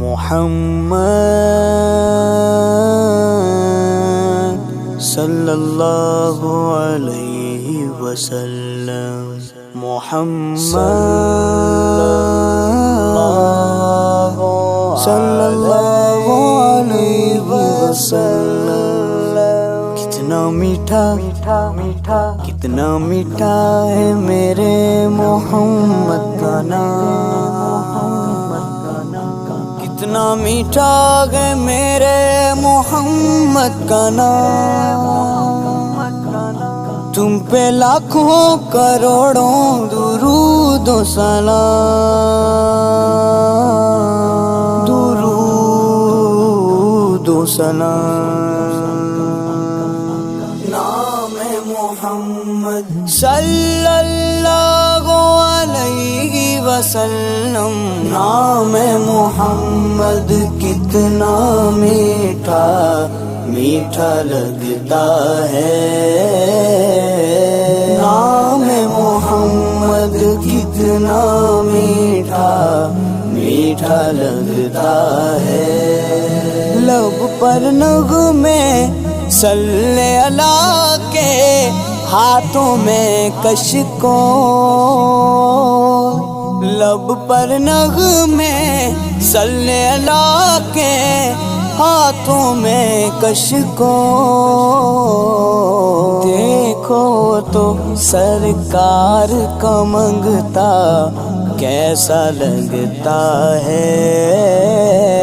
محمد صلی اللہ علیہ وسلم، محمد صلی اللہ علیہ وسلم۔ کتنا میٹھا کتنا میٹھا ہے میرے محمد کا نام، کتنا میٹھا ہے میرے محمد کا نام۔ تم پہ لاکھوں کروڑوں درود و سلام، درود و سلام۔ نام محمد صلی اللہ علیہ وسلم، نام محمد کتنا میٹھا میٹھا لگتا ہے، نام محمد کتنا میٹھا میٹھا لگتا ہے۔ لب پر نغمے صلی اللہ کے، ہاتھوں میں کشکول، لب پر نغمے صلی اللہ کے، ہاتھوں میں کشکول۔ دیکھو تو سرکار کا منگتا کیسا لگتا ہے۔